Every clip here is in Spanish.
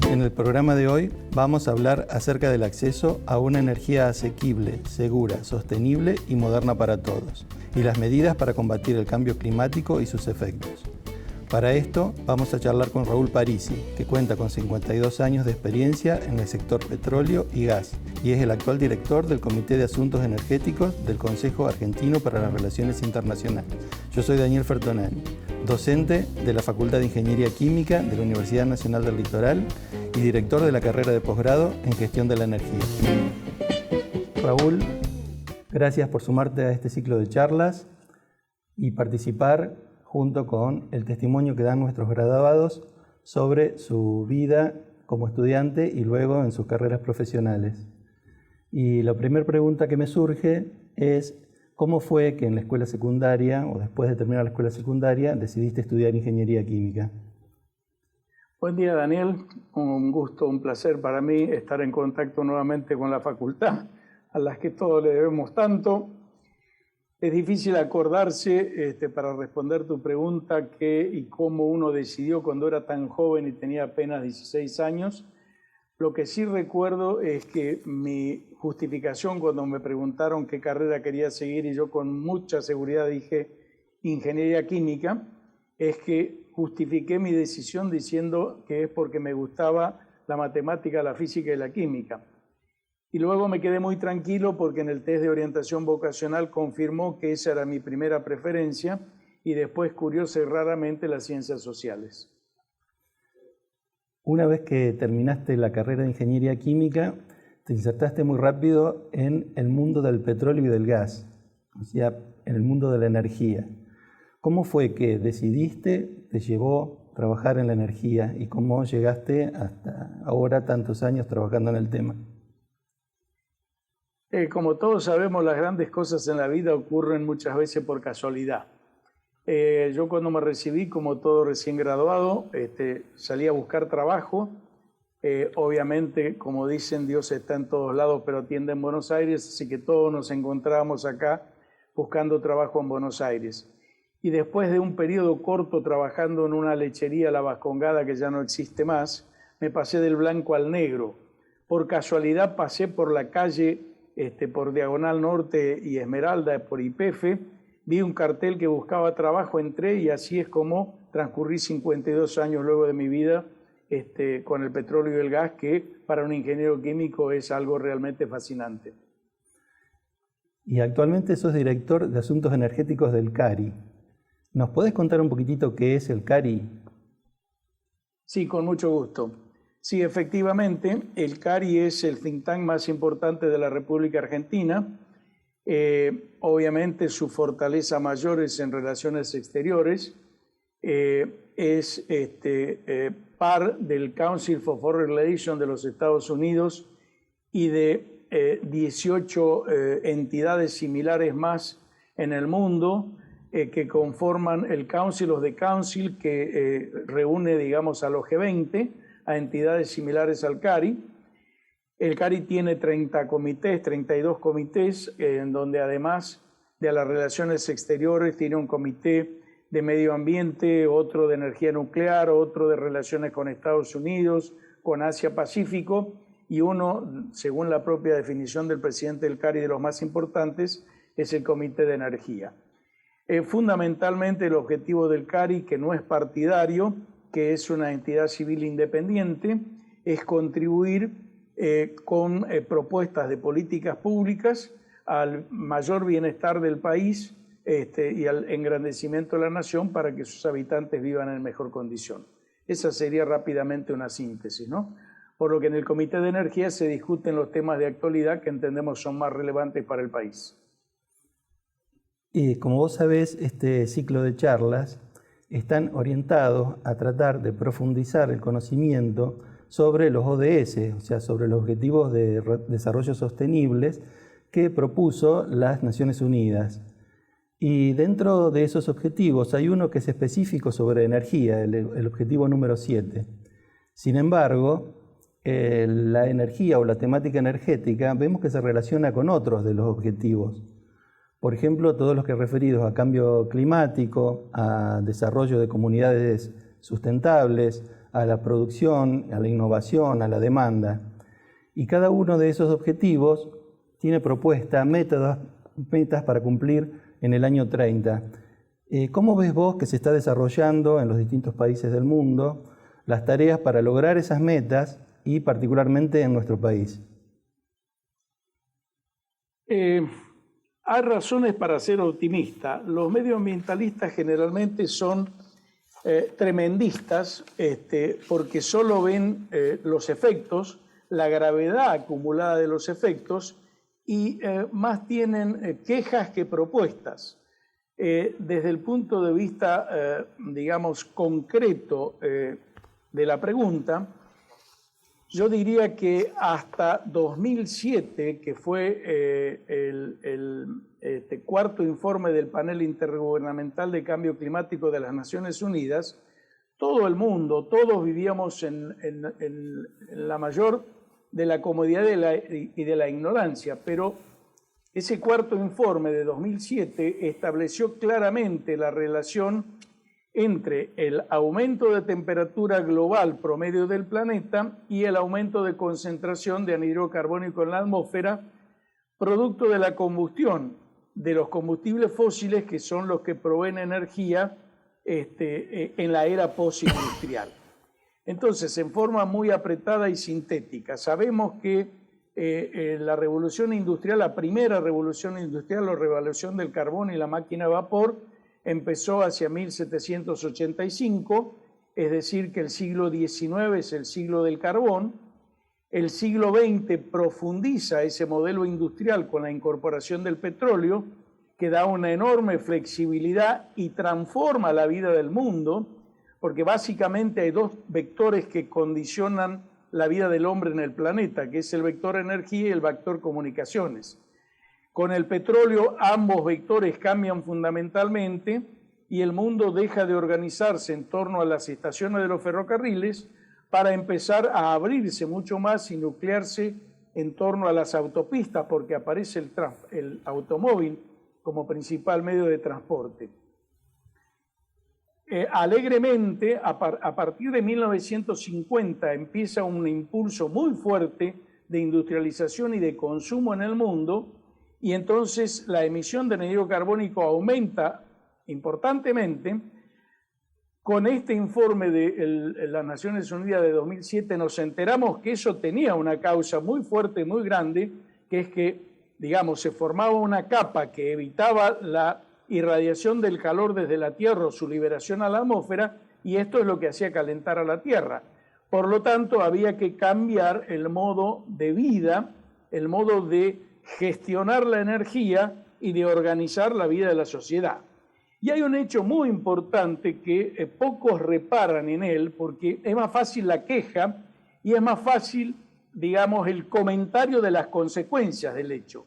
En el programa de hoy vamos a hablar acerca del acceso a una energía asequible, segura, sostenible y moderna para todos, y las medidas para combatir el cambio climático y sus efectos. Para esto vamos a charlar con Raúl Parisi, que cuenta con 52 años de experiencia en el sector petróleo y gas, y es el actual director del Comité de Asuntos Energéticos del Consejo Argentino para las Relaciones Internacionales. Yo soy Daniel Fertonani, docente de la Facultad de Ingeniería Química de la Universidad Nacional del Litoral y director de la carrera de posgrado en Gestión de la Energía. Raúl, gracias por sumarte a este ciclo de charlas y participar junto con el testimonio que dan nuestros graduados sobre su vida como estudiante y luego en sus carreras profesionales. Y la primera pregunta que me surge es: ¿cómo fue que en la escuela secundaria, o después de terminar la escuela secundaria, decidiste estudiar ingeniería química? Buen día, Daniel. Un gusto, un placer para mí estar en contacto nuevamente con la facultad, a las que todos le debemos tanto. Es difícil acordarse, para responder tu pregunta, qué y cómo uno decidió cuando era tan joven y tenía apenas 16 años. Lo que sí recuerdo es que mi justificación cuando me preguntaron qué carrera quería seguir y yo con mucha seguridad dije ingeniería química, es que justifiqué mi decisión diciendo que es porque me gustaba la matemática, la física y la química. Y luego me quedé muy tranquilo porque en el test de orientación vocacional confirmó que esa era mi primera preferencia y después curiosamente raramente las ciencias sociales. Una vez que terminaste la carrera de ingeniería química, te insertaste muy rápido en el mundo del petróleo y del gas, o sea, en el mundo de la energía. ¿Cómo fue que decidiste, te llevó a trabajar en la energía y cómo llegaste hasta ahora tantos años trabajando en el tema? Como todos sabemos, las grandes cosas en la vida ocurren muchas veces por casualidad. Yo cuando me recibí, como todo recién graduado, salí a buscar trabajo. Obviamente, como dicen, Dios está en todos lados, pero atiende en Buenos Aires, así que todos nos encontrábamos acá buscando trabajo en Buenos Aires. Y después de un periodo corto trabajando en una lechería, La Vascongada, que ya no existe más, me pasé del blanco al negro. Por casualidad pasé por la calle, por Diagonal Norte y Esmeralda, por YPF, vi un cartel que buscaba trabajo, entré y así es como transcurrí 52 años luego de mi vida con el petróleo y el gas, que para un ingeniero químico es algo realmente fascinante. Y actualmente sos director de Asuntos Energéticos del CARI. ¿Nos podés contar un poquitito qué es el CARI? Sí, con mucho gusto. Sí, efectivamente, el CARI es el think tank más importante de la República Argentina. Obviamente su fortaleza mayor es en relaciones exteriores. Es par del Council for Foreign Relations de los Estados Unidos y de 18 entidades similares más en el mundo que conforman el Council of the Council, que reúne, digamos, a los G20, a entidades similares al CARI. El CARI tiene 32 comités, en donde además de las relaciones exteriores tiene un comité de medio ambiente, otro de energía nuclear, otro de relaciones con Estados Unidos, con Asia-Pacífico, y uno, según la propia definición del presidente del CARI, de los más importantes, es el Comité de Energía. Fundamentalmente el objetivo del CARI, que no es partidario, que es una entidad civil independiente, es contribuir con propuestas de políticas públicas al mayor bienestar del país y al engrandecimiento de la nación para que sus habitantes vivan en mejor condición. Esa sería rápidamente una síntesis, ¿no? Por lo que en el Comité de Energía se discuten los temas de actualidad que entendemos son más relevantes para el país. Y como vos sabés, este ciclo de charlas están orientados a tratar de profundizar el conocimiento sobre los ODS, o sea, sobre los Objetivos de Desarrollo Sostenibles que propuso las Naciones Unidas. Y dentro de esos objetivos hay uno que es específico sobre energía, el objetivo número 7. Sin embargo, la energía o la temática energética vemos que se relaciona con otros de los objetivos. Por ejemplo, todos los que referidos a cambio climático, a desarrollo de comunidades sustentables, a la producción, a la innovación, a la demanda. Y cada uno de esos objetivos tiene propuesta, metas para cumplir en el año 30. ¿Cómo ves vos que se está desarrollando en los distintos países del mundo las tareas para lograr esas metas y particularmente en nuestro país? Hay razones para ser optimista. Los medioambientalistas generalmente son tremendistas porque solo ven los efectos, la gravedad acumulada de los efectos y más tienen quejas que propuestas. Desde el punto de vista, digamos, concreto de la pregunta, yo diría que hasta 2007, que fue el cuarto informe del Panel Intergubernamental de Cambio Climático de las Naciones Unidas, todo el mundo, todos vivíamos en la mayor de la comodidad y de la ignorancia, pero ese cuarto informe de 2007 estableció claramente la relación entre el aumento de temperatura global promedio del planeta y el aumento de concentración de anhídrido carbónico en la atmósfera, producto de la combustión de los combustibles fósiles que son los que proveen energía en la era postindustrial. Entonces, en forma muy apretada y sintética, sabemos que la revolución industrial, la primera revolución industrial, la revolución del carbón y la máquina a vapor, empezó hacia 1785, es decir, que el siglo XIX es el siglo del carbón. El siglo XX profundiza ese modelo industrial con la incorporación del petróleo, que da una enorme flexibilidad y transforma la vida del mundo, porque básicamente hay dos vectores que condicionan la vida del hombre en el planeta, que es el vector energía y el vector comunicaciones. Con el petróleo ambos vectores cambian fundamentalmente y el mundo deja de organizarse en torno a las estaciones de los ferrocarriles para empezar a abrirse mucho más y nuclearse en torno a las autopistas, porque aparece el automóvil como principal medio de transporte. Alegremente, a partir de 1950 empieza un impulso muy fuerte de industrialización y de consumo en el mundo, y entonces la emisión de anhídrido carbónico aumenta importantemente. Con este informe de las Naciones Unidas de 2007 nos enteramos que eso tenía una causa muy fuerte, muy grande, que es que, digamos, se formaba una capa que evitaba la irradiación del calor desde la Tierra o su liberación a la atmósfera, y esto es lo que hacía calentar a la Tierra. Por lo tanto, había que cambiar el modo de vida, el modo de gestionar la energía y de organizar la vida de la sociedad. Y hay un hecho muy importante que pocos reparan en él, porque es más fácil la queja y es más fácil, digamos, el comentario de las consecuencias del hecho.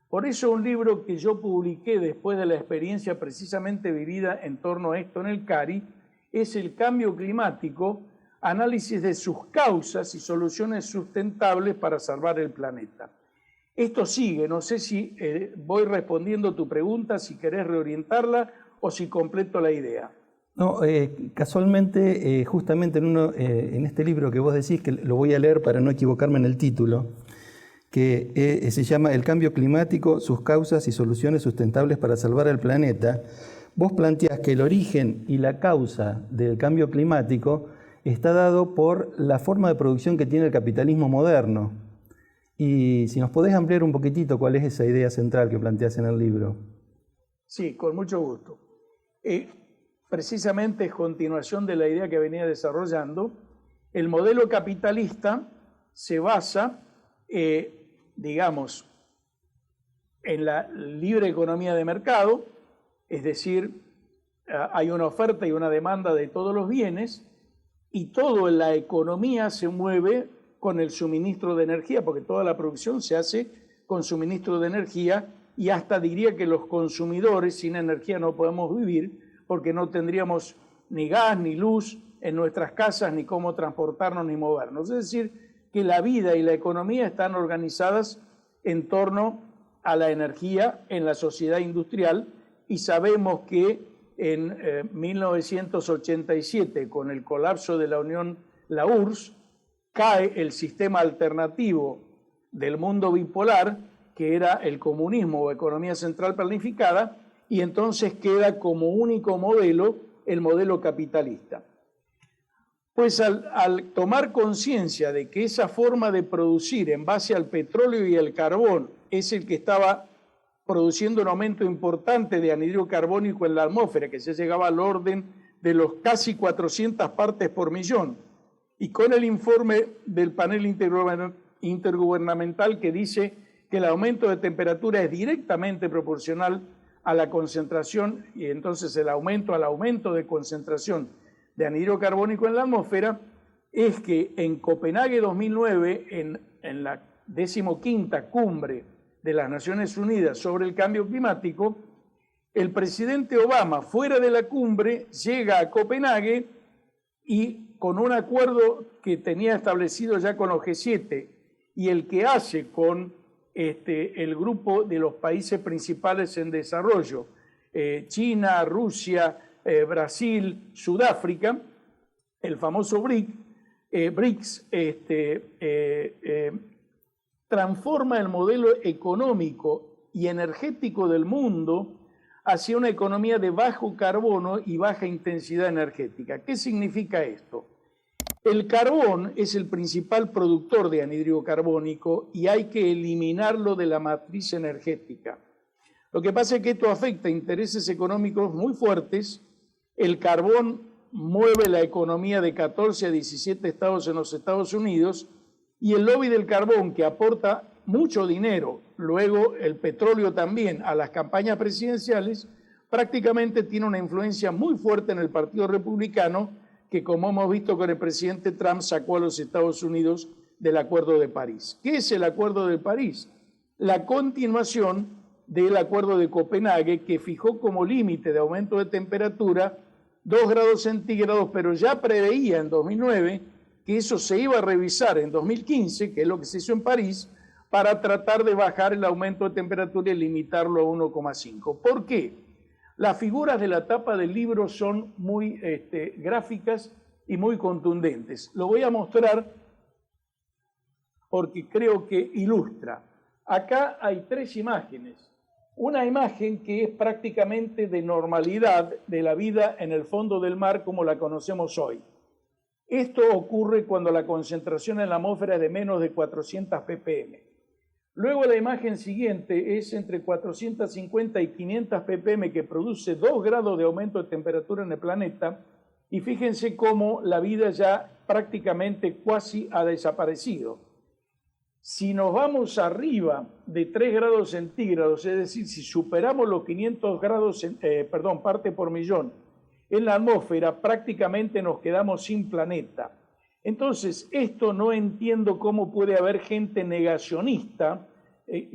Por eso un libro que yo publiqué después de la experiencia precisamente vivida en torno a esto en el CARI es El cambio climático, análisis de sus causas y soluciones sustentables para salvar el planeta. Esto sigue, no sé si voy respondiendo tu pregunta, si querés reorientarla o si completo la idea. No, casualmente, justamente en este libro que vos decís, que lo voy a leer para no equivocarme en el título, que se llama El cambio climático, sus causas y soluciones sustentables para salvar el planeta, vos planteás que el origen y la causa del cambio climático está dado por la forma de producción que tiene el capitalismo moderno. Y si nos podés ampliar un poquitito cuál es esa idea central que planteás en el libro. Sí, con mucho gusto. Precisamente es continuación de la idea que venía desarrollando. El modelo capitalista se basa, digamos, en la libre economía de mercado, es decir, hay una oferta y una demanda de todos los bienes y todo en la economía se mueve con el suministro de energía, porque toda la producción se hace con suministro de energía y hasta diría que los consumidores sin energía no podemos vivir porque no tendríamos ni gas ni luz en nuestras casas, ni cómo transportarnos ni movernos. Es decir, que la vida y la economía están organizadas en torno a la energía en la sociedad industrial y sabemos que en 1987, con el colapso de la Unión la URSS, cae el sistema alternativo del mundo bipolar, que era el comunismo o economía central planificada, y entonces queda como único modelo el modelo capitalista. Pues al tomar conciencia de que esa forma de producir en base al petróleo y el carbón es el que estaba produciendo un aumento importante de anhídrido carbónico en la atmósfera, que se llegaba al orden de los casi 400 partes por millón, y con el informe del panel intergubernamental que dice que el aumento de temperatura es directamente proporcional a la concentración, y entonces el aumento al aumento de concentración de anhídrido carbónico en la atmósfera, es que en Copenhague 2009, en la 15ª cumbre de las Naciones Unidas sobre el cambio climático, el presidente Obama, fuera de la cumbre, llega a Copenhague y con un acuerdo que tenía establecido ya con los G7 y el que hace con el grupo de los países principales en desarrollo, China, Rusia, Brasil, Sudáfrica, el famoso BRICS, transforma el modelo económico y energético del mundo hacia una economía de bajo carbono y baja intensidad energética. ¿Qué significa esto? El carbón es el principal productor de anhídrido carbónico y hay que eliminarlo de la matriz energética. Lo que pasa es que esto afecta a intereses económicos muy fuertes. El carbón mueve la economía de 14 a 17 estados en los Estados Unidos y el lobby del carbón, que aporta mucho dinero, luego el petróleo también, a las campañas presidenciales, prácticamente tiene una influencia muy fuerte en el Partido Republicano, que como hemos visto con el presidente Trump sacó a los Estados Unidos del Acuerdo de París. ¿Qué es el Acuerdo de París? La continuación del Acuerdo de Copenhague, que fijó como límite de aumento de temperatura 2 grados centígrados, pero ya preveía en 2009 que eso se iba a revisar en 2015, que es lo que se hizo en París, para tratar de bajar el aumento de temperatura y limitarlo a 1,5. ¿Por qué? Las figuras de la tapa del libro son muy gráficas y muy contundentes. Lo voy a mostrar porque creo que ilustra. Acá hay 3 imágenes. Una imagen que es prácticamente de normalidad de la vida en el fondo del mar como la conocemos hoy. Esto ocurre cuando la concentración en la atmósfera es de menos de 400 ppm. Luego la imagen siguiente es entre 450 y 500 ppm, que produce 2 grados de aumento de temperatura en el planeta, y fíjense cómo la vida ya prácticamente casi ha desaparecido. Si nos vamos arriba de 3 grados centígrados, es decir, si superamos los 500 partes por millón en la atmósfera, prácticamente nos quedamos sin planeta. Entonces, esto no entiendo cómo puede haber gente negacionista,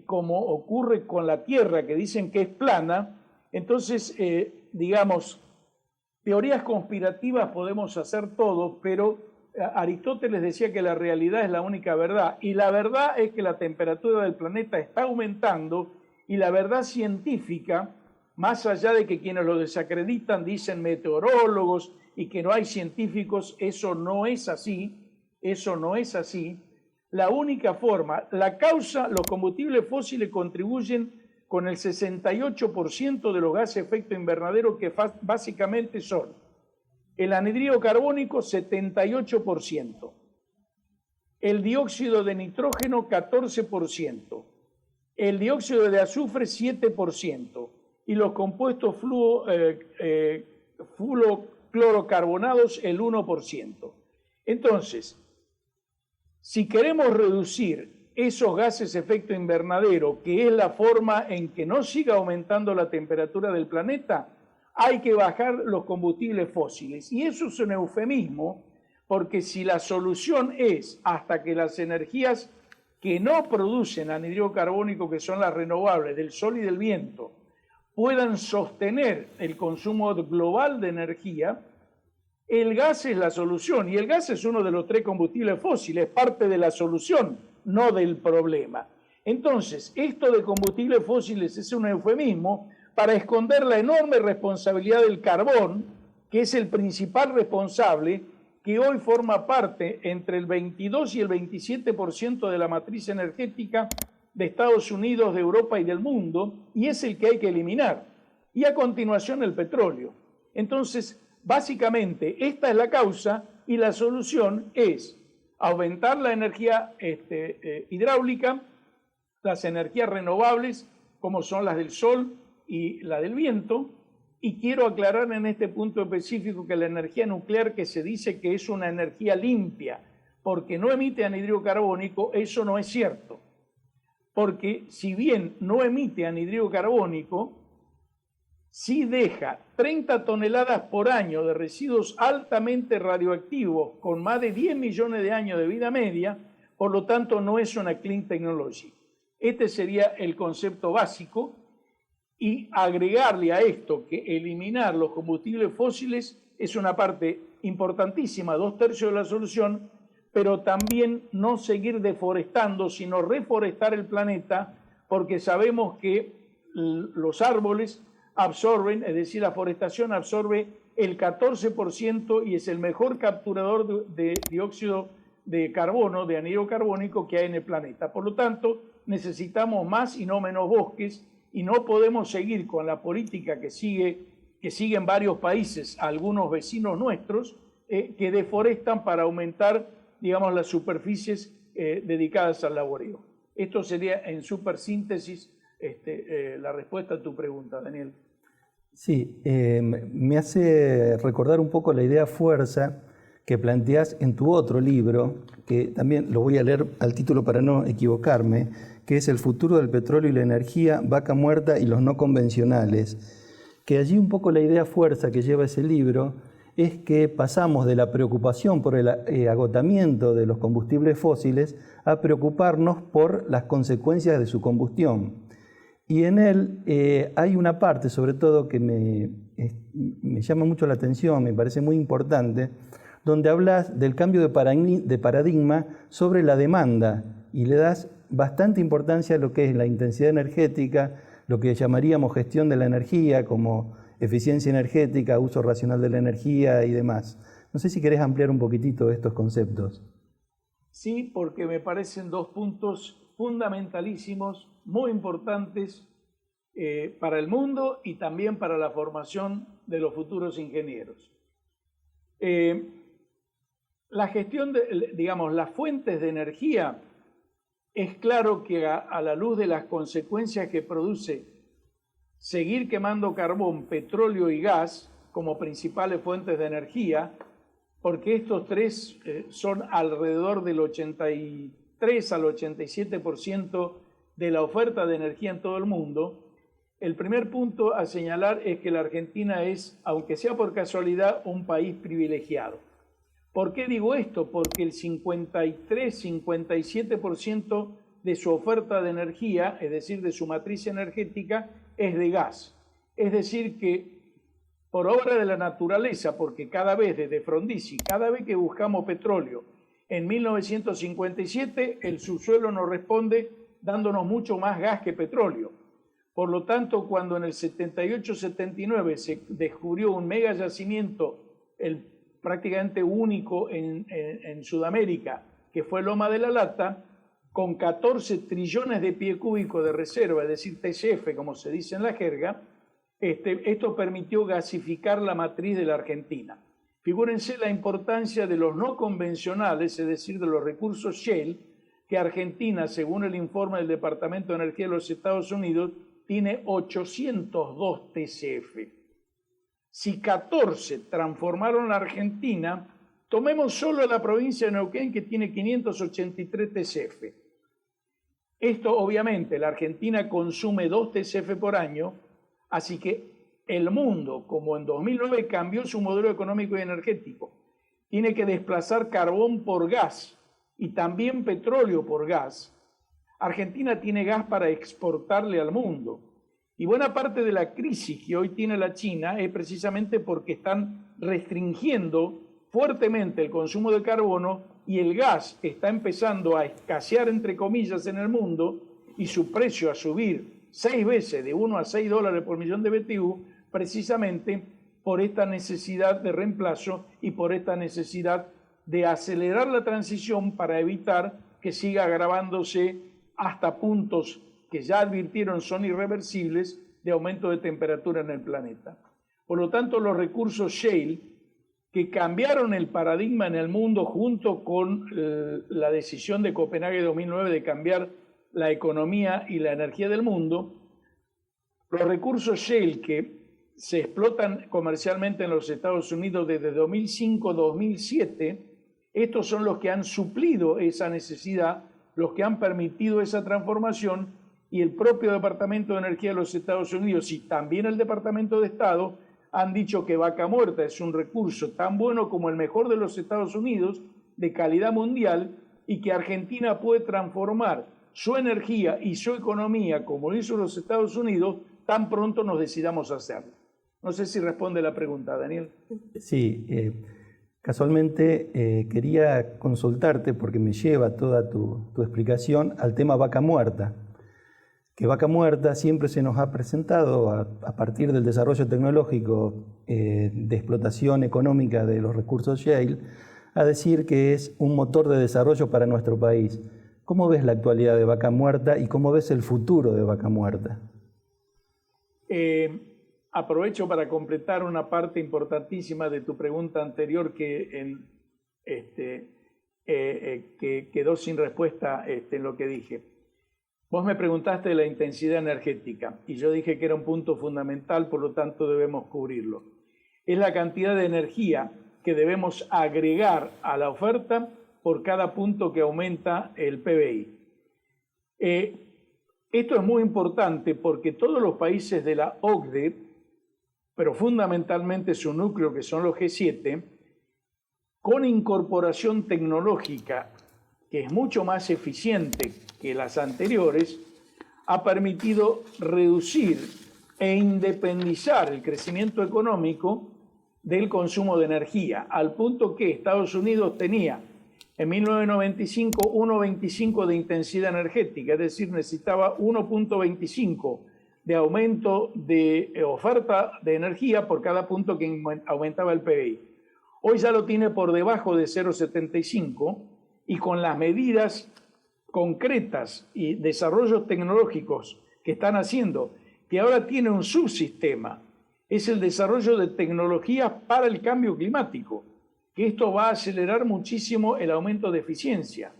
como ocurre con la Tierra, que dicen que es plana. Entonces, digamos, teorías conspirativas podemos hacer todo, pero Aristóteles decía que la realidad es la única verdad, y la verdad es que la temperatura del planeta está aumentando, y la verdad científica, más allá de que quienes lo desacreditan dicen meteorólogos y que no hay científicos, eso no es así, eso no es así. La única forma, la causa, los combustibles fósiles contribuyen con el 68% de los gases de efecto invernadero, que básicamente son el anhídrido carbónico 78%, el dióxido de nitrógeno 14%, el dióxido de azufre 7%, y los compuestos fluorocarbanados el 1%. Entonces, si queremos reducir esos gases de efecto invernadero, que es la forma en que no siga aumentando la temperatura del planeta, hay que bajar los combustibles fósiles. Y eso es un eufemismo, porque si la solución es hasta que las energías que no producen anhídrido carbónico, que son las renovables del sol y del viento, puedan sostener el consumo global de energía, el gas es la solución. Y el gas es uno de los 3 combustibles fósiles, parte de la solución, no del problema. Entonces, esto de combustibles fósiles es un eufemismo para esconder la enorme responsabilidad del carbón, que es el principal responsable, que hoy forma parte entre el 22 y el 27% de la matriz energética de Estados Unidos, de Europa y del mundo, y es el que hay que eliminar. Y a continuación el petróleo. Entonces, básicamente, esta es la causa y la solución es aumentar la energía hidráulica, las energías renovables, como son las del sol y la del viento, y quiero aclarar en este punto específico que la energía nuclear, que se dice que es una energía limpia, porque no emite anhídrido carbónico, eso no es cierto. Porque si bien no emite anhídrido carbónico, sí deja 30 toneladas por año de residuos altamente radioactivos con más de 10 millones de años de vida media, por lo tanto no es una clean technology. Este sería el concepto básico, y agregarle a esto que eliminar los combustibles fósiles es una parte importantísima, 2/3 de la solución, pero también no seguir deforestando, sino reforestar el planeta, porque sabemos que los árboles absorben, es decir, la forestación absorbe el 14% y es el mejor capturador de dióxido de carbono, de anhídrido carbónico que hay en el planeta. Por lo tanto, necesitamos más y no menos bosques, y no podemos seguir con la política que siguen varios países, algunos vecinos nuestros, que deforestan para aumentar, digamos, las superficies dedicadas al laboreo. Esto sería, en súper síntesis, la respuesta a tu pregunta, Daniel. Sí, me hace recordar un poco la idea fuerza que planteás en tu otro libro, que también lo voy a leer al título para no equivocarme, que es El futuro del petróleo y la energía, vaca muerta y los no convencionales, que allí un poco la idea fuerza que lleva ese libro es que pasamos de la preocupación por el agotamiento de los combustibles fósiles a preocuparnos por las consecuencias de su combustión. Y en él hay una parte, sobre todo, que me llama mucho la atención, me parece muy importante, donde hablas del cambio de paradigma sobre la demanda y le das bastante importancia a lo que es la intensidad energética, lo que llamaríamos gestión de la energía, como eficiencia energética, uso racional de la energía y demás. No sé si querés ampliar un poquitito estos conceptos. Sí, porque me parecen dos puntos fundamentalísimos, muy importantes para el mundo y también para la formación de los futuros ingenieros. La gestión digamos, las fuentes de energía, es claro que a la luz de las consecuencias que produce seguir quemando carbón, petróleo y gas como principales fuentes de energía, porque estos tres son alrededor del 83 al 87% de la oferta de energía en todo el mundo. El primer punto a señalar es que la Argentina es, aunque sea por casualidad, un país privilegiado. ¿Por qué digo esto? Porque el 53-57% de su oferta de energía, es decir, de su matriz energética, es de gas. Es decir, que por obra de la naturaleza, porque cada vez desde Frondizi, cada vez que buscamos petróleo, en 1957 el subsuelo nos responde dándonos mucho más gas que petróleo. Por lo tanto, cuando en el 78-79 se descubrió un mega yacimiento, prácticamente único en Sudamérica, que fue Loma de la Lata, con 14 trillones de pie cúbico de reserva, es decir, TCF, como se dice en la jerga, esto permitió gasificar la matriz de la Argentina. Figúrense la importancia de los no convencionales, es decir, de los recursos Shell, que Argentina, según el informe del Departamento de Energía de los Estados Unidos, tiene 802 TCF. Si 14 transformaron la Argentina, tomemos solo la provincia de Neuquén, que tiene 583 TCF. Esto, obviamente, la Argentina consume 2 TCF por año, así que el mundo, como en 2009 cambió su modelo económico y energético, tiene que desplazar carbón por gas y también petróleo por gas. Argentina tiene gas para exportarle al mundo. Y buena parte de la crisis que hoy tiene la China es precisamente porque están restringiendo fuertemente el consumo de carbono y el gas está empezando a escasear, entre comillas, en el mundo y su precio a subir 6 veces, de 1 a 6 dólares por millón de BTU, precisamente por esta necesidad de reemplazo y por esta necesidad de acelerar la transición para evitar que siga agravándose hasta puntos que ya advirtieron son irreversibles de aumento de temperatura en el planeta. Por lo tanto, los recursos shale, que cambiaron el paradigma en el mundo junto con la decisión de Copenhague 2009 de cambiar la economía y la energía del mundo, los recursos shale que se explotan comercialmente en los Estados Unidos desde 2005-2007, estos son los que han suplido esa necesidad, los que han permitido esa transformación, y el propio Departamento de Energía de los Estados Unidos y también el Departamento de Estado han dicho que Vaca Muerta es un recurso tan bueno como el mejor de los Estados Unidos, de calidad mundial, y que Argentina puede transformar su energía y su economía, como lo hizo los Estados Unidos, tan pronto nos decidamos hacerlo. No sé si responde la pregunta, Daniel. Sí, casualmente quería consultarte, porque me lleva toda tu explicación al tema Vaca Muerta. Que Vaca Muerta siempre se nos ha presentado a partir del desarrollo tecnológico de explotación económica de los recursos shale, a decir que es un motor de desarrollo para nuestro país. ¿Cómo ves la actualidad de Vaca Muerta y cómo ves el futuro de Vaca Muerta? Aprovecho para completar una parte importantísima de tu pregunta anterior que quedó sin respuesta en lo que dije. Vos me preguntaste de la intensidad energética y yo dije que era un punto fundamental, por lo tanto debemos cubrirlo. Es la cantidad de energía que debemos agregar a la oferta por cada punto que aumenta el PBI. Esto es muy importante porque todos los países de la OCDE, pero fundamentalmente su núcleo, que son los G7, con incorporación tecnológica que es mucho más eficiente que las anteriores, ha permitido reducir e independizar el crecimiento económico del consumo de energía, al punto que Estados Unidos tenía en 1995 1,25 de intensidad energética, es decir, necesitaba 1,25 de aumento de oferta de energía por cada punto que aumentaba el PBI. Hoy ya lo tiene por debajo de 0,75 y con las medidas concretas y desarrollos tecnológicos que están haciendo, que ahora tiene un subsistema, es el desarrollo de tecnologías para el cambio climático, que esto va a acelerar muchísimo el aumento de eficiencia.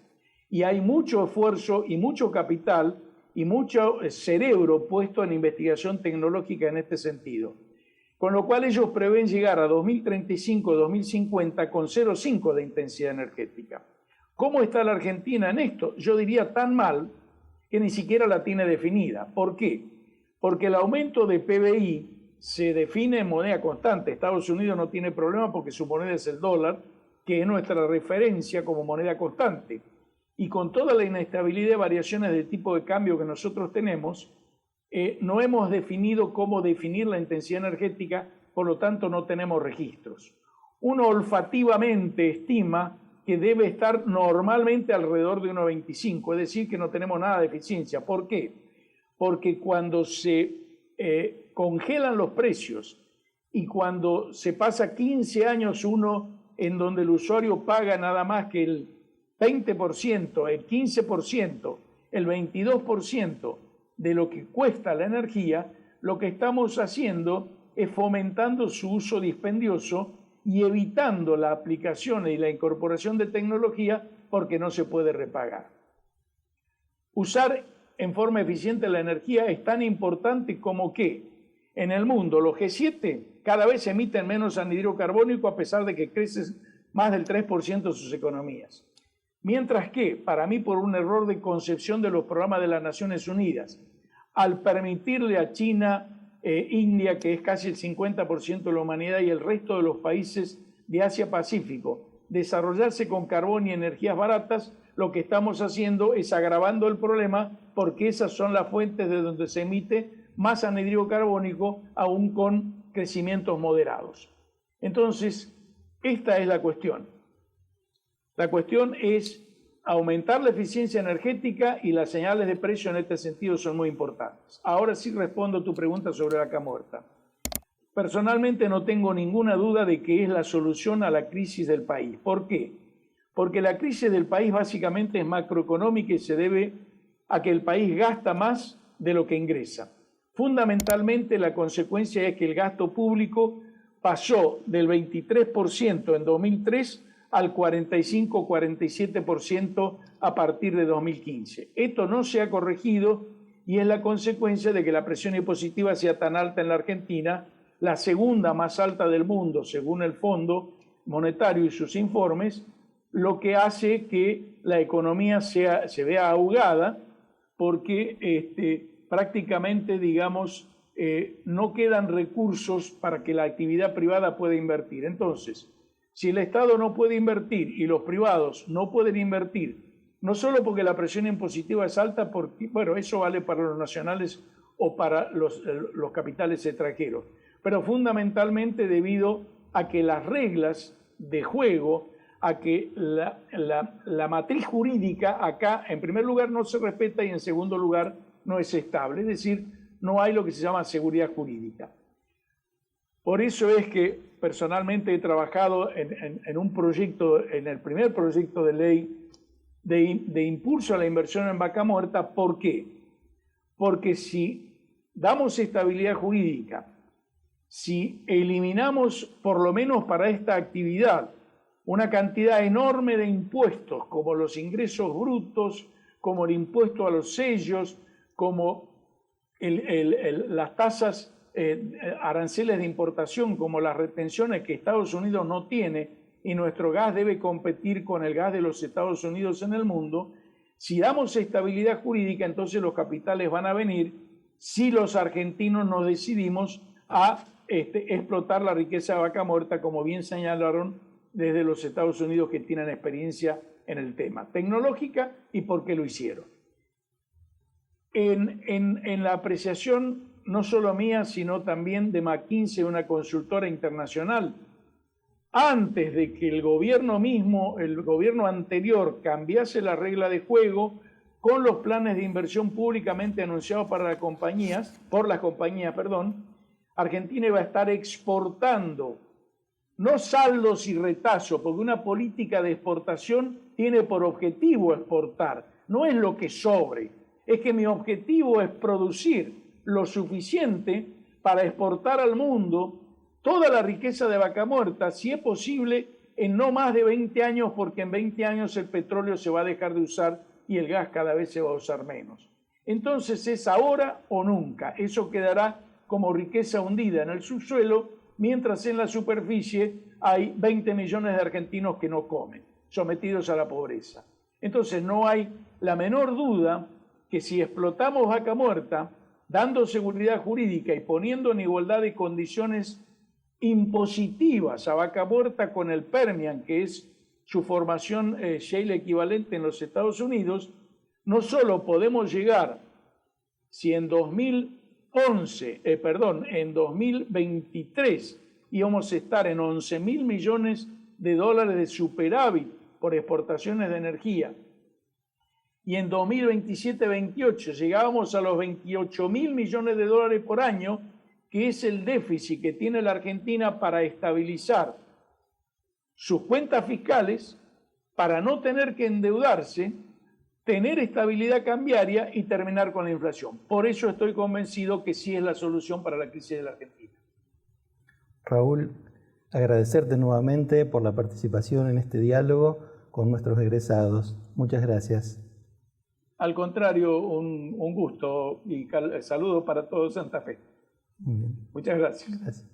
Y hay mucho esfuerzo y mucho capital y mucho cerebro puesto en investigación tecnológica en este sentido. Con lo cual ellos prevén llegar a 2035-2050 con 0,5 de intensidad energética. ¿Cómo está la Argentina en esto? Yo diría tan mal que ni siquiera la tiene definida. ¿Por qué? Porque el aumento de PBI se define en moneda constante. Estados Unidos no tiene problema porque su moneda es el dólar, que es nuestra referencia como moneda constante. Y con toda la inestabilidad y variaciones de tipo de cambio que nosotros tenemos, no hemos definido cómo definir la intensidad energética, por lo tanto no tenemos registros. Uno olfativamente estima que debe estar normalmente alrededor de 1,25, es decir, que no tenemos nada de eficiencia. ¿Por qué? Porque cuando se congelan los precios y cuando se pasa 15 años uno en donde el usuario paga nada más que el 20%, el 15%, el 22% de lo que cuesta la energía, lo que estamos haciendo es fomentando su uso dispendioso y evitando la aplicación y la incorporación de tecnología porque no se puede repagar. Usar en forma eficiente la energía es tan importante como que en el mundo los G7 cada vez emiten menos anhídrido carbónico a pesar de que crecen más del 3% de sus economías. Mientras que, para mí, por un error de concepción de los programas de las Naciones Unidas, al permitirle a China, India, que es casi el 50% de la humanidad, y el resto de los países de Asia-Pacífico, desarrollarse con carbón y energías baratas, lo que estamos haciendo es agravando el problema porque esas son las fuentes de donde se emite más anhídrido carbónico, aún con crecimientos moderados. Entonces, esta es la cuestión. La cuestión es aumentar la eficiencia energética y las señales de precio en este sentido son muy importantes. Ahora sí respondo a tu pregunta sobre Vaca Muerta. Personalmente no tengo ninguna duda de que es la solución a la crisis del país. ¿Por qué? porque la crisis del país básicamente es macroeconómica y se debe a que el país gasta más de lo que ingresa. Fundamentalmente la consecuencia es que el gasto público pasó del 23% en 2003 al 45-47% a partir de 2015. Esto no se ha corregido y es la consecuencia de que la presión impositiva sea tan alta en la Argentina, la segunda más alta del mundo, según el Fondo Monetario y sus informes, lo que hace que la economía se vea ahogada porque prácticamente, digamos, no quedan recursos para que la actividad privada pueda invertir. Entonces, si el Estado no puede invertir y los privados no pueden invertir, no solo porque la presión impositiva es alta, porque, bueno, eso vale para los nacionales o para los capitales extranjeros, pero fundamentalmente debido a que las reglas de juego, a que la matriz jurídica acá, en primer lugar, no se respeta y en segundo lugar, no es estable, es decir, no hay lo que se llama seguridad jurídica. Por eso es que personalmente he trabajado en un proyecto, en el primer proyecto de ley de impulso a la inversión en vaca muerta. ¿Por qué? Porque si damos estabilidad jurídica, si eliminamos por lo menos para esta actividad una cantidad enorme de impuestos, como los ingresos brutos, como el impuesto a los sellos, como las tasas aranceles de importación, como las retenciones que Estados Unidos no tiene y nuestro gas debe competir con el gas de los Estados Unidos en el mundo, si damos estabilidad jurídica, entonces los capitales van a venir si los argentinos nos decidimos a explotar la riqueza de vaca muerta, como bien señalaron desde los Estados Unidos que tienen experiencia en el tema, tecnológica y por qué lo hicieron. En la apreciación no solo mía, sino también de McKinsey, una consultora internacional, antes de que el gobierno mismo, el gobierno anterior, cambiase la regla de juego con los planes de inversión públicamente anunciados por las compañías, Argentina iba a estar exportando, no saldos y retazos, porque una política de exportación tiene por objetivo exportar, no es lo que sobre. Es que mi objetivo es producir lo suficiente para exportar al mundo toda la riqueza de vaca muerta, si es posible, en no más de 20 años, porque en 20 años el petróleo se va a dejar de usar y el gas cada vez se va a usar menos. Entonces es ahora o nunca. Eso quedará como riqueza hundida en el subsuelo, mientras en la superficie hay 20 millones de argentinos que no comen, sometidos a la pobreza. Entonces no hay la menor duda que si explotamos vaca muerta, dando seguridad jurídica y poniendo en igualdad de condiciones impositivas a vaca muerta con el Permian, que es su formación shale equivalente en los Estados Unidos, no solo podemos llegar, si en 2023 íbamos a estar en 11.000 millones de dólares de superávit por exportaciones de energía, y en 2027-28 llegábamos a los 28.000 millones de dólares por año, que es el déficit que tiene la Argentina para estabilizar sus cuentas fiscales, para no tener que endeudarse, tener estabilidad cambiaria y terminar con la inflación. Por eso estoy convencido que sí es la solución para la crisis de la Argentina. Raúl, agradecerte nuevamente por la participación en este diálogo con nuestros egresados. Muchas gracias. Al contrario, un gusto y saludo para todo Santa Fe. Muy bien. Muchas gracias. Gracias.